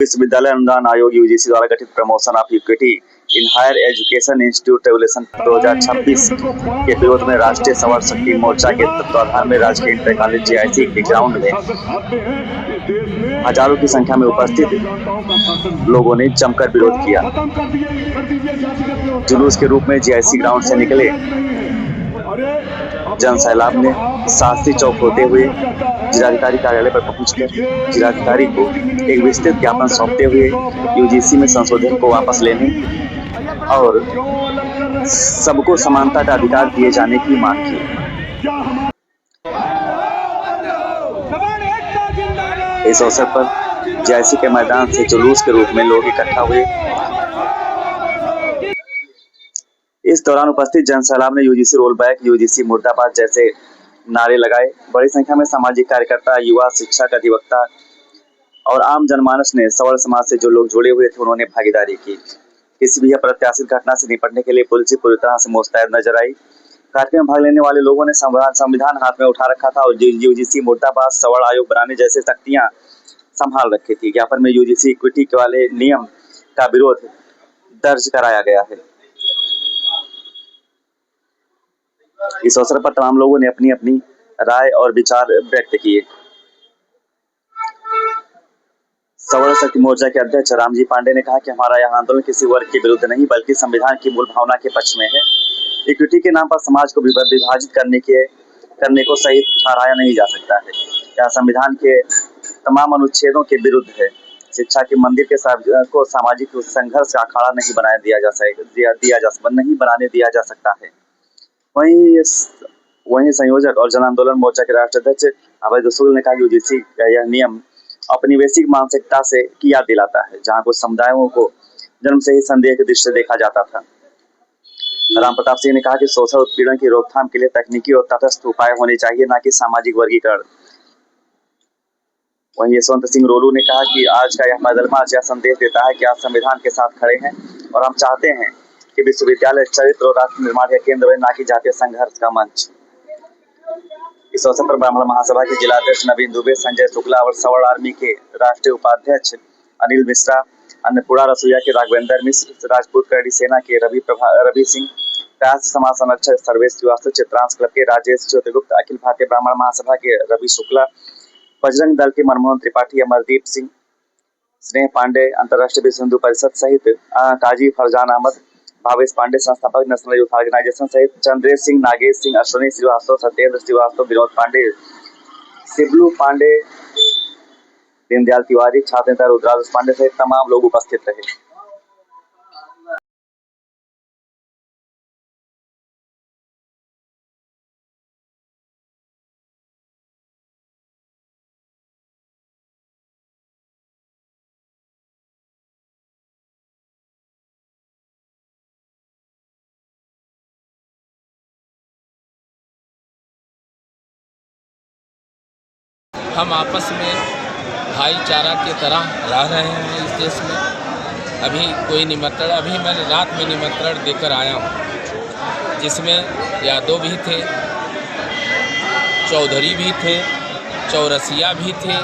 विश्वविद्यालय अनुदान आयोग यूजीसी द्वारा गठित promotion of equity in higher education institute regulation 2026 के विरोध में राष्ट्रीय सवर्ण शक्ति मोर्चा के तत्वाधान में राजकीय इंटर कॉलेज जीआईसी के ग्राउंड में हजारों की संख्या में उपस्थित लोगों ने जमकर विरोध किया। जुलूस के रूप में जीआईसी ग्राउंड से निकले जन सैलाब ने शास्त्री चौक होते हुए जिलाधिकारी कार्यालय पर पहुंचकर जिलाधिकारी को एक विस्तृत ज्ञापन सौंपते हुए यूजीसी में संशोधन को वापस लेने और सबको समानता का अधिकार दिए जाने की मांग की। इस अवसर पर जीआईसी के मैदान से जुलूस के रूप में लोग इकट्ठा हुए। इस दौरान उपस्थित जनसैलाब ने यूजीसी रोल बैक, यूजीसी मुर्दाबाद जैसे नारे लगाए। बड़ी संख्या में सामाजिक कार्यकर्ता, युवा, शिक्षक, अधिवक्ता और आम जनमानस ने सवर्ण समाज से जो लोग जुड़े हुए थे उन्होंने भागीदारी की। किसी भी अप्रत्याशित घटना से निपटने के लिए पुलिस पूरी तरह से मुस्तैद नजर आई। कार्यक्रम में भाग लेने वाले लोगों ने संविधान हाथ में उठा रखा था और यूजीसी मुर्दाबाद, सवर्ण आयोग बनाने जैसे तख्तियां संभाल रखी थी। ज्ञापन में यूजीसी इक्विटी के वाले नियम का विरोध दर्ज कराया गया है। इस अवसर पर तमाम लोगों ने अपनी अपनी राय और विचार व्यक्त किए। सवर्ण शक्ति मोर्चा के अध्यक्ष रामजी पांडे ने कहा कि हमारा यह आंदोलन किसी वर्ग के विरुद्ध नहीं बल्कि संविधान की मूल भावना के पक्ष में है। इक्विटी के नाम पर समाज को विभाजित करने को सही ठहराया नहीं जा सकता है। यह संविधान के तमाम अनुच्छेदों के विरुद्ध है। शिक्षा के मंदिर के को सामाजिक संघर्ष का अखाड़ा नहीं बनाने दिया जा सकता है। वहीं संयोजक और जन आंदोलन मोर्चा के राष्ट्रीय अध्यक्ष अभय रसूल ने कहा कि यूजीसी का यह नियम औपनिवेशिक मानसिकता से की याद दिलाता है, जहां कुछ समुदायों को जन्म से ही संदेह की दृष्टि से देखा जाता था। राम प्रताप सिंह ने कहा कि शोषण उत्पीड़न की रोकथाम के लिए तकनीकी और तटस्थ उपाय होने चाहिए, न कि सामाजिक वर्गीकरण। वहीं यशवंत सिंह रोलू ने कहा कि आज का यह पैदल मार्च यह संदेश देता है कि आज संविधान के साथ खड़े हैं और हम चाहते हैं कि विश्वविद्यालय चरित्र और राष्ट्र निर्माण का केंद्र बने, न कि जातीय संघर्ष का मंच। इस अवसर पर ब्राह्मण महासभा के जिलाध्यक्ष नवीन दुबे, संजय शुक्ला और सवर्ण आर्मी के राष्ट्रीय उपाध्यक्ष अनिल मिश्रा, अन्नपूर्णा रसोईया के राघवेंद्र मिश्र, राजपूत करड़ी सेना के रवि सिंह, कायस्थ समाज संरक्षक सर्वेश श्रीवास्तव, चित्रांश क्लब के राजेश ज्योतिगुप्त, अखिल भारतीय ब्राह्मण महासभा के रवि शुक्ला, बजरंग दल के मनमोहन त्रिपाठी, अमरदीप सिंह, स्नेह पांडे, अंतर्राष्ट्रीय विश्व हिंदू परिषद सहित काजी फरजान अहमद, भावेश पांडे, संस्थापक नेशनल यूथ ऑर्गेनाइजेशन सहित चंद्रेश सिंह, नागेश सिंह, अश्विनी श्रीवास्तव, सत्येंद्र श्रीवास्तव, विनोद पांडे, शिबलू पांडे, दीनदयाल तिवारी, छात्र नेता रुद्राज पांडे सहित तमाम लोग उपस्थित रहे। हम आपस में भाईचारा की तरह रह रहे हैं इस देश में। अभी मैं रात में निमंत्रण देकर आया हूँ, जिसमें यादव भी थे, चौधरी भी थे, चौरसिया भी थे,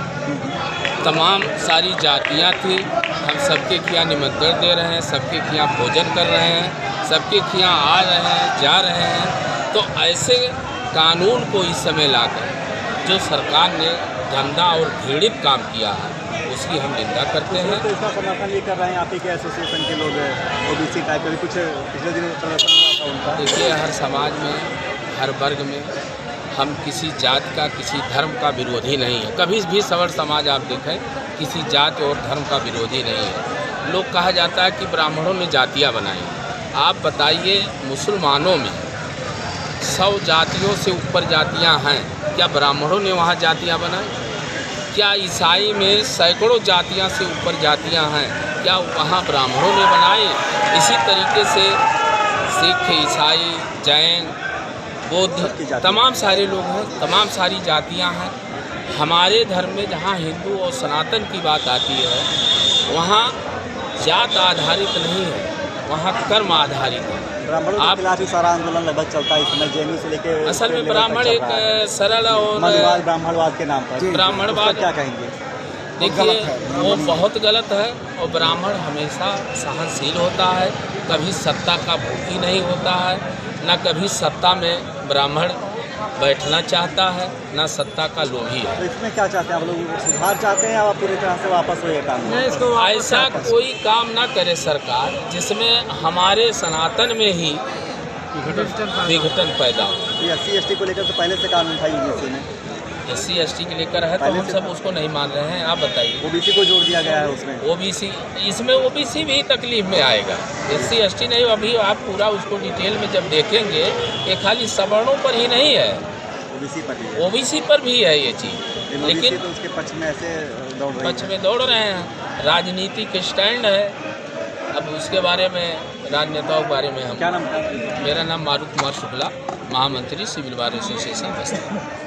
तमाम सारी जातियाँ थी। हम सबके खिया निमंत्रण दे रहे हैं, सबके खिया भोजन कर रहे हैं, सबके खिया आ रहे हैं, जा रहे हैं। तो ऐसे कानून को इस समय लाकर जो सरकार ने गंदा और घृणित काम किया है उसकी हम निंदा करते हैं। तो इसका समर्थन ये कर रहे हैं आप ही के एसोसिएशन के लोग, ओबीसी टाइप के भी कुछ पिछले दिन प्रदर्शन हुआ था उनका। देखिए, हर समाज में, हर वर्ग में हम किसी जात का, किसी धर्म का विरोधी नहीं है। कभी भी सवर्ण समाज आप देखें किसी जात और धर्म का विरोधी नहीं है। लोग कहा जाता है कि ब्राह्मणों ने जातियाँ बनाई। आप बताइए, मुसलमानों में 100 जातियों से ऊपर जातियाँ हैं, क्या ब्राह्मणों ने वहाँ जातियाँ बनाई? क्या ईसाई में सैकड़ों जातियाँ से ऊपर जातियाँ हैं, क्या वहाँ ब्राह्मणों ने बनाए? इसी तरीके से सिख, ईसाई, जैन, बौद्ध, तमाम सारे लोग हैं, तमाम सारी जातियाँ हैं। हमारे धर्म में जहाँ हिंदू और सनातन की बात आती है वहाँ जात आधारित नहीं है, वहाँ कर्म आधारित है। ब्राह्मणों के खिलाफ ही सारा आंदोलन लगभग चलता है इसमें, जैनी से लेके असल में ब्राह्मण एक सरल और ब्राह्मणवाद के नाम पर ब्राह्मणवाद क्या कहेंगे? देखिए वो बहुत गलत है। और ब्राह्मण हमेशा सहनशील होता है, कभी सत्ता का भूखी नहीं होता है, न कभी सत्ता में ब्राह्मण बैठना चाहता है, न सत्ता का लोभी है। तो इसमें क्या चाहते हैं आप लोग, सुधार चाहते हैं या आप पूरी तरह से वापस हो ये काम? ऐसा कोई काम ना करे सरकार जिसमें हमारे सनातन में ही विघटन पैदा हो। SC/ST को लेकर तो पहले से कानून था यूजीसी में, SC/ST के लेकर है तो हम सब उसको नहीं मान रहे हैं। आप बताइए। OBC को जोड़ दिया गया है उसमें। OBC, इसमें OBC भी तकलीफ में आएगा, SC/ST नहीं। अभी आप पूरा उसको डिटेल में जब देखेंगे, ये खाली सवर्णों पर ही नहीं है, OBC पर भी है ये चीज़। लेकिन तो उसके पक्ष में ऐसे दौड़ रहे हैं, राजनीतिक स्टैंड है। अब उसके बारे में, राजनेताओं के बारे में हम, क्या नाम? मेरा नाम मारुत कुमार शुक्ला, महामंत्री सिविल बार एसोसिएशन बस्ती।